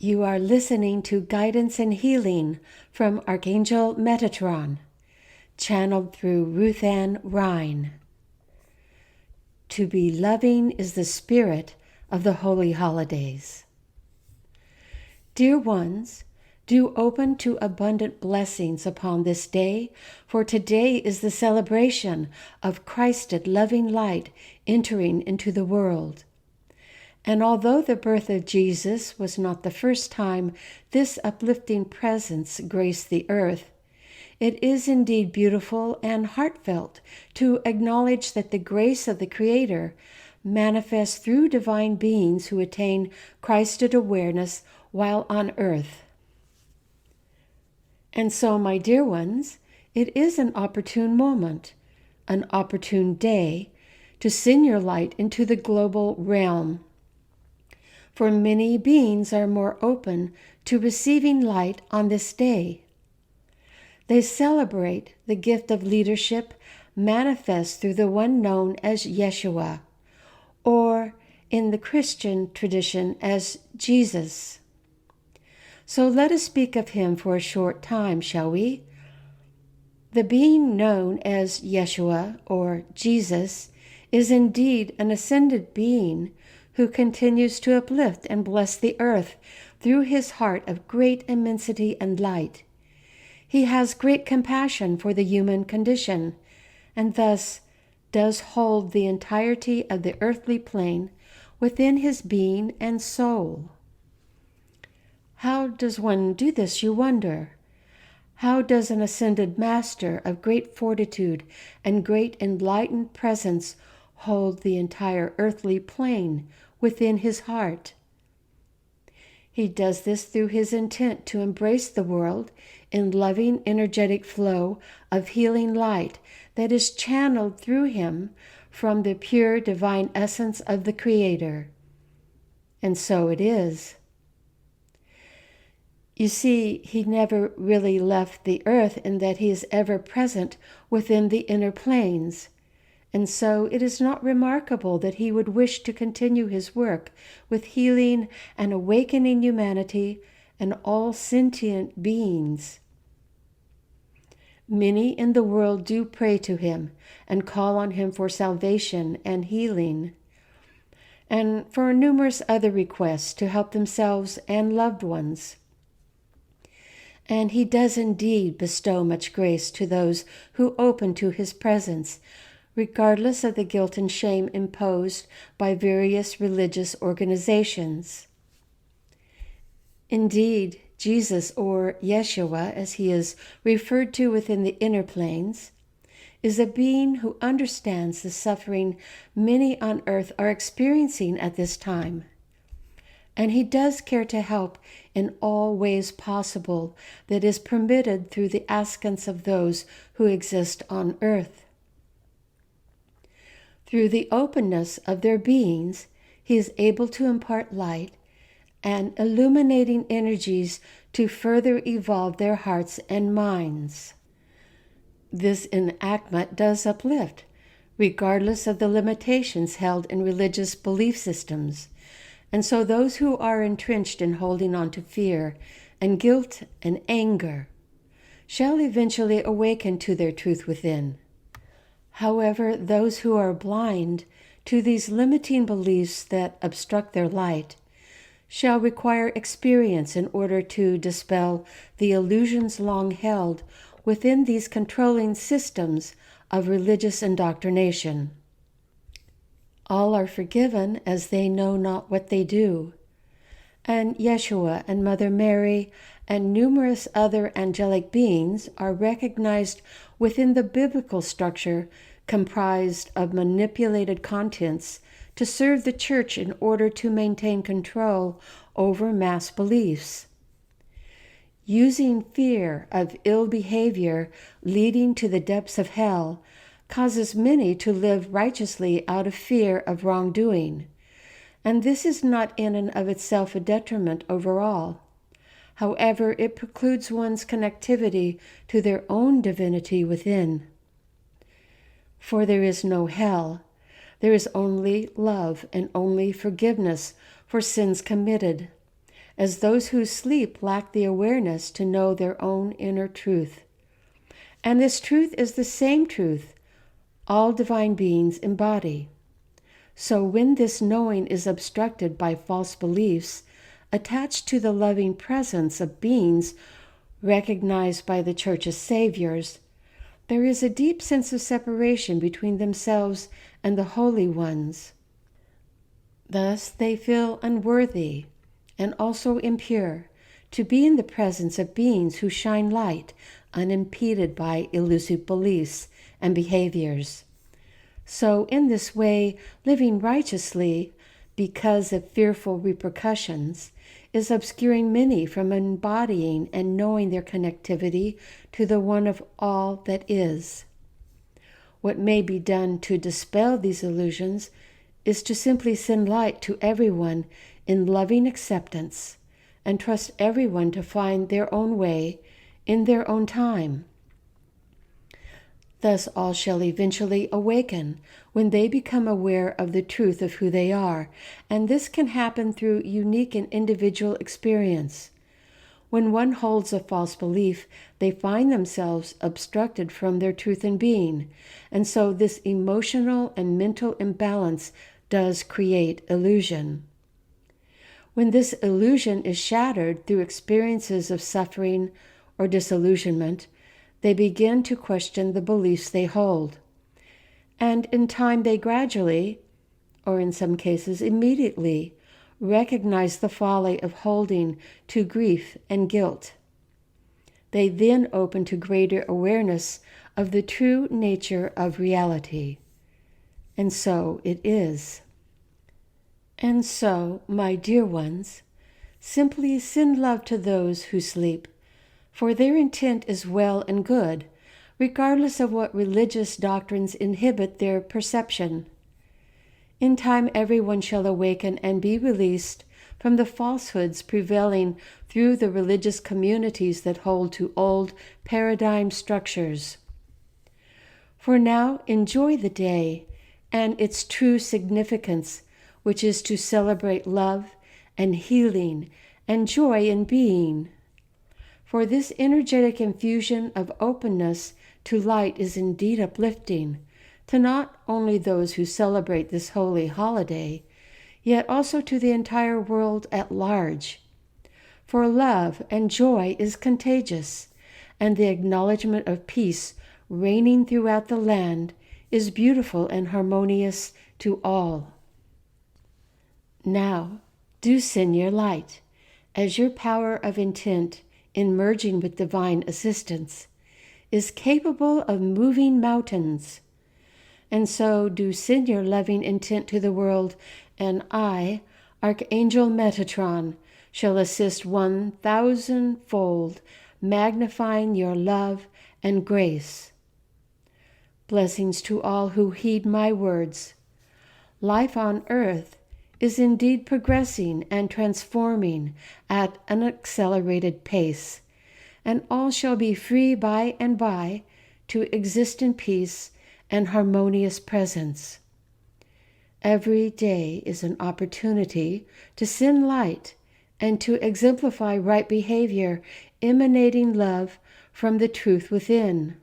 You are listening to Guidance and Healing from Archangel Metatron, channeled through Ruth and Rhine. To be loving is the spirit of the holy holidays. Dear ones, do open to abundant blessings upon this day, for today is the celebration of Christed loving light entering into the world. And although the birth of Jesus was not the first time this uplifting presence graced the earth, it is indeed beautiful and heartfelt to acknowledge that the grace of the Creator manifests through divine beings who attain Christed awareness while on earth. And so, my dear ones, it is an opportune moment, an opportune day, to send your light into the global realm. For many beings are more open to receiving light on this day. They celebrate the gift of leadership manifest through the one known as Yeshua, or in the Christian tradition as Jesus. So let us speak of him for a short time, shall we? The being known as Yeshua, or Jesus, is indeed an ascended being who continues to uplift and bless the earth through his heart of great immensity and light. He has great compassion for the human condition, and thus does hold the entirety of the earthly plane within his being and soul. How does one do this, you wonder? How does an ascended master of great fortitude and great enlightened presence hold the entire earthly plane within his heart? He does this through his intent to embrace the world in loving, energetic flow of healing light that is channeled through him from the pure divine essence of the Creator. And so it is. You see, he never really left the earth in that he is ever present within the inner planes. And so it is not remarkable that he would wish to continue his work with healing and awakening humanity and all sentient beings. Many in the world do pray to him and call on him for salvation and healing, and for numerous other requests to help themselves and loved ones. And he does indeed bestow much grace to those who open to his presence, regardless of the guilt and shame imposed by various religious organizations. Indeed, Jesus, or Yeshua, as he is referred to within the inner planes, is a being who understands the suffering many on earth are experiencing at this time. And he does care to help in all ways possible that is permitted through the askance of those who exist on earth. Through the openness of their beings, he is able to impart light and illuminating energies to further evolve their hearts and minds. This enactment does uplift, regardless of the limitations held in religious belief systems. And so those who are entrenched in holding on to fear and guilt and anger shall eventually awaken to their truth within. However, those who are blind to these limiting beliefs that obstruct their light shall require experience in order to dispel the illusions long held within these controlling systems of religious indoctrination. All are forgiven as they know not what they do. And Yeshua and Mother Mary and numerous other angelic beings are recognized within the biblical structure comprised of manipulated contents to serve the church in order to maintain control over mass beliefs. Using fear of ill behavior leading to the depths of hell causes many to live righteously out of fear of wrongdoing, and this is not in and of itself a detriment overall. However, it precludes one's connectivity to their own divinity within. For there is no hell, there is only love and only forgiveness for sins committed, as those who sleep lack the awareness to know their own inner truth. And this truth is the same truth all divine beings embody. So when this knowing is obstructed by false beliefs attached to the loving presence of beings recognized by the Church as saviors, there is a deep sense of separation between themselves and the holy ones. Thus they feel unworthy and also impure to be in the presence of beings who shine light unimpeded by elusive beliefs and behaviors. So in this way, living righteously because of fearful repercussions is obscuring many from embodying and knowing their connectivity to the one of all that is. What may be done to dispel these illusions is to simply send light to everyone in loving acceptance and trust everyone to find their own way in their own time. Thus all shall eventually awaken when they become aware of the truth of who they are, and this can happen through unique and individual experience. When one holds a false belief, they find themselves obstructed from their truth and being, and so this emotional and mental imbalance does create illusion. When this illusion is shattered through experiences of suffering or disillusionment, they begin to question the beliefs they hold. And in time they gradually, or in some cases immediately, recognize the folly of holding to grief and guilt. They then open to greater awareness of the true nature of reality. And so it is. And so, my dear ones, simply send love to those who sleep, for their intent is well and good, regardless of what religious doctrines inhibit their perception. In time, everyone shall awaken and be released from the falsehoods prevailing through the religious communities that hold to old paradigm structures. For now, enjoy the day and its true significance, which is to celebrate love and healing and joy in being. For this energetic infusion of openness to light is indeed uplifting to not only those who celebrate this holy holiday, yet also to the entire world at large. For love and joy is contagious, and the acknowledgement of peace reigning throughout the land is beautiful and harmonious to all. Now, do send your light, as your power of intent in merging with divine assistance is capable of moving mountains. And so do send your loving intent to the world, and I, Archangel Metatron, shall assist 1,000-fold, magnifying your love and grace. Blessings to all who heed my words. Life on earth is indeed progressing and transforming at an accelerated pace, and all shall be free by and by to exist in peace and harmonious presence. Every day is an opportunity to send light and to exemplify right behavior emanating love from the truth within.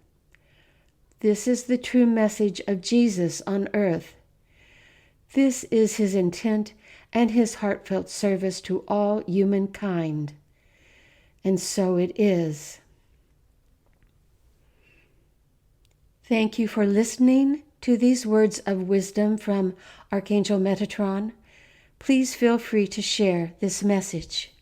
This is the true message of Jesus on earth. This is his intent and his heartfelt service to all humankind. And so it is. Thank you for listening to these words of wisdom from Archangel Metatron. Please feel free to share this message.